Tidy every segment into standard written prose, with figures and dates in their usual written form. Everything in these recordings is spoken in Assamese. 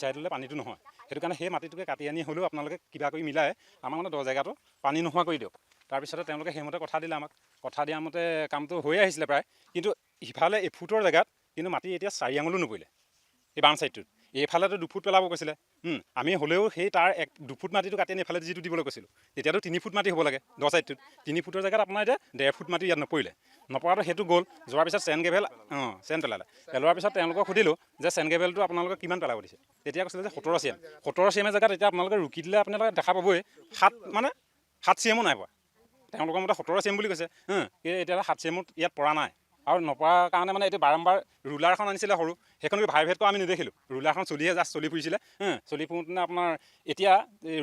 চাইডলৈ পানীটো নহয় সেইটো কাৰণে সেই মাটিটোকে কাটি আনি হ'লেও আপোনালোকে কিবা কৰি মিলাই আমাক মানে 10 জেগাটো পানী নোহোৱা কৰি দিয়ক। তাৰপিছতে তেওঁলোকে সেইমতে কথা দিলে আমাক। কথা দিয়া মতে কামটো হৈয়ে আহিছিলে প্ৰায়, কিন্তু ইফালে এফুটৰ জেগাত কিন্তু মাটি এতিয়া 4 আঙুলো নপৰিলে এই বাম চাইডটোত। এইফালেতো 2 ফুট পেলাব কৈছিলে। আমি হ'লেও সেই তাৰ 2 ফুট মাটিটো কাটি আনি এইফালে যিটো দিবলৈ কৈছিলোঁ তেতিয়াতো 3 ফুট মাটি হ'ব লাগে 10 চাইডটোত। 3 ফুটৰ জেগাত আপোনাৰ এতিয়া 1.5 ফুট মাটি ইয়াত নপৰিলে। নপৰাটো সেইটো গ'ল। যোৱাৰ পিছত চেন গ্ৰেভেল চেন পেলালে। পেলোৱাৰ পিছত তেওঁলোকক সুধিলোঁ যে চেন গ্ৰেভেলটো আপোনালোকে কিমান পেলাব দিছে। তেতিয়া কৈছিলে যে 17 CM। 17 CM জেগাত এতিয়া আপোনালোকে ৰুকি দিলে আপোনালোকে দেখা পাবই 7 CMও নাই পোৱা। তেওঁলোকৰ মতে 17 CM বুলি কৈছে। এতিয়া 7 CM ইয়াত পৰা নাই। আৰু নপৰাৰ কাৰণে মানে এইটো বাৰম্বাৰ ৰুলাৰ এখন আনিছিলে সৰু, সেইখন ভাইভেট কৰা আমি নেদেখিলোঁ। ৰুলাৰখন চলিহে জাষ্ট চলি ফুৰিছিলে। চলি ফুৰোঁতে আপোনাৰ এতিয়া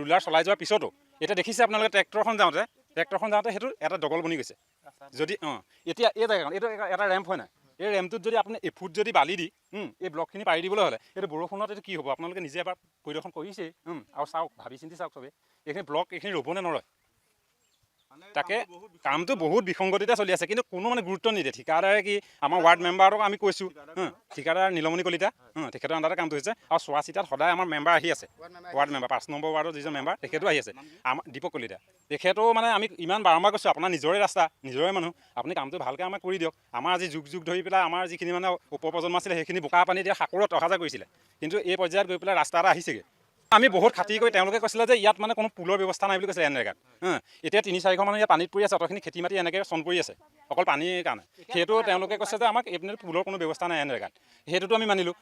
ৰুলাৰ চলাই যোৱাৰ পিছতো এতিয়া দেখিছে আপোনালোকে ট্ৰেক্টৰখন যাওঁতে সেইটো এটা ডবল বনি গৈছে। যদি এতিয়া এই জেগাখন এইটো এটা ৰেম্প হয় নাই, এই ৰেম্পটোত যদি আপুনি এফুট যদি বালি দি এই ব্লকখিনি পাৰি দিবলৈ হ'লে এইটো বৰষুণত এইটো কি হ'ব আপোনালোকে নিজে এবাৰ পৰিদৰ্শন কৰিছেই। আৰু চাওক, ভাবি চিন্তি চাওক চবেই, এইখিনি ব্লক এইখিনি ৰ'বনে নৰয়। তাকে কামটো বহুত বিসংগতিতে চলি আছে, কিন্তু কোনো মানে গুৰুত্ব নিদিয়ে। ঠিকাদাৰে কি আমাৰ ৱাৰ্ড মেম্বাৰক আমি কৈছোঁ, ঠিকাদাৰ নীলমণি কলিতা, তেখেতৰ আণ্ডাৰতে কামটো হৈছে। আৰু চোৱা চিতাত সদায় আমাৰ মেম্বাৰ আহি আছে, ৱাৰ্ড মেম্বাৰ 5 নম্বৰ ৱাৰ্ডৰ যিজন মেম্বাৰ তেখেতো আহি আছে, আমাৰ দীপক কলিতা। তেখেতেও মানে আমি ইমান বাৰম্বাৰ কৈছোঁ আপোনাৰ নিজৰে ৰাস্তা, নিজৰে মানুহ, আপুনি কামটো ভালকৈ আমাক কৰি দিয়ক। আমাৰ আজি যুগ ধৰি পেলাই আমাৰ যিখিনি মানে উপপ্ৰজন্ম আছিলে সেইখিনি বোকা পানী দিয়া সাঁকোৰত অহা যোৱা কৰিছিলে, কিন্তু এই পৰ্যায়ত গৈ পেলাই ৰাস্তা এটা আহিছেগৈ। আমি বহুত খাতি কৰি তেওঁলোকে কৈছিলে যে ইয়াত মানে কোনো পুলৰ ব্যৱস্থা নাই বুলি কৈছিলে এনৰেগাত। এতিয়া 3-4 ঘৰ মানুহ ইয়াত পানীত পৰি আছে, অতখিনি খেতি মাটি এনেকৈ চন পৰি আছে অকল পানীৰ কাৰণে। সেইটো তেওঁলোকে কৈছে যে আমাক এইপিনে পুলৰ কোনো ব্যৱস্থা নাই এনৰেগাত। সেইটোতো আমি মানিলোঁ।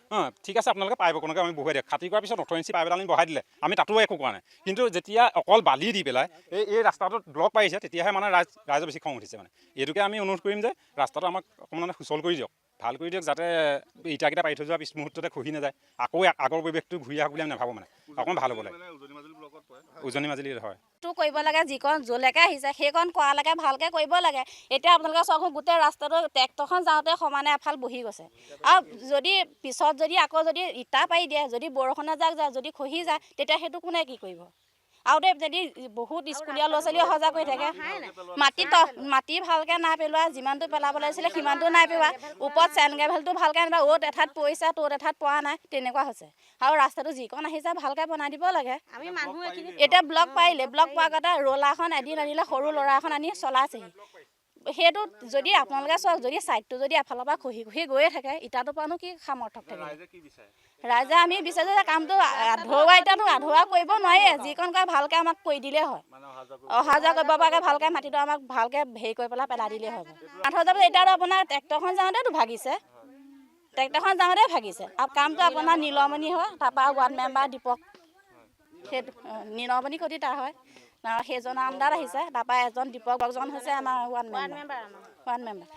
ঠিক আছে আপোনালোকে পাইপ অকণকে আমি বহুৱাই দিয়ক। খাতি কৰাৰ পিছত 18 ইঞ্চি পাইপ এটা আমি বহাই দিলে আমি তাতো একো কৰা নাই। কিন্তু যেতিয়া অকল বালি দি পেলাই এই ৰাস্তাটোত ব্লক পাৰিছে তেতিয়াহে মানে ৰাইজৰ বেছি খং উঠিছে। মানে এইটোকে আমি অনুৰোধ কৰিম যে ৰাস্তাটো আমাক অকণমান সুচল কৰি দিয়ক, ভাল কৰি দিয়ক, যাতে ইটাকেইটা পাৰি থৈ যোৱাৰ পিছ মুহূৰ্ততে খহি নাযায়, আকৌ আগৰ পৰিৱেশটো ঘূৰি আহক বুলি আমি নাভাবোঁ। মানে অকণমান ভাল হ'ব লাগে। উজনি মাজুলী হয় টো কৰিব লাগে, যিকণ য'লৈকে আহিছে সেইকণ কৰালৈকে ভালকৈ কৰিব লাগে। এতিয়া আপোনালোকে চাওক, গোটেই ৰাস্তাটো ট্ৰেক্টৰখন যাওঁতে সমানে এফাল বহি গৈছে। আৰু যদি পিছত যদি আকৌ যদি ইটা পাৰি দিয়ে, যদি বৰষুণে যাক যায়, যদি খহি যায়, তেতিয়া সেইটো কোনে কি কৰিব। আৰু যদি বহুত স্কুলীয়া ল'ৰা ছোৱালীও অহা যোৱা কৰি থাকে, মাটি ভালকৈ নাই পেলোৱা, যিমানটো পেলাব লাগিছিলে সিমানটো নাই পেলোৱা, ওপৰত চেন গ্ৰেভেলটো ভালকৈ আনিবা, অ'ত এঠাত পৰিছে ত'ত এঠাত পৰা নাই, তেনেকুৱা হৈছে। আৰু ৰাস্তাটো যিকণ আহিছে ভালকৈ বনাই দিব লাগে। এতিয়া ব্লক পাৰিলে, ব্লক পোৱাৰ আগতে ৰোলাৰখন এদিন আনিলে, সৰু ল'ৰা এখন আনি চলাইছেহি। সেইটো যদি আপোনালোকে চাওক, যদি ছাইডটো যদি এফালৰ পৰা খহি গৈয়ে থাকে, ইটাটোৰ পৰানো কি সামৰ্থক থাকে। ৰাইজে আমি বিচাৰিছোঁ যে কামটো আধৰুৱা কৰিব নোৱাৰে, যিকণ কৰে ভালকৈ আমাক কৰি দিলেই হয়। অহা যোৱা কৰিব পৰাকৈ ভালকৈ মাটিটো আমাক ভালকৈ হেৰি কৰি পেলাই দিলেই হ'ব। এতিয়াতো আপোনাৰ ট্ৰেক্টৰখন যাওঁতেতো ভাগিছে, আৰু কামটো আপোনাৰ নীলমণি হয়, তাৰপৰা ৱাৰ্ড মেম্বাৰ দীপক, সেইটো নীলমণি কলিতা হয়, সেইজনৰ আণ্ডাৰত আহিছে। তাৰপৰা এজন দীপকজন হৈছে আমাৰ ৱাৰ্ড মেম্বাৰ।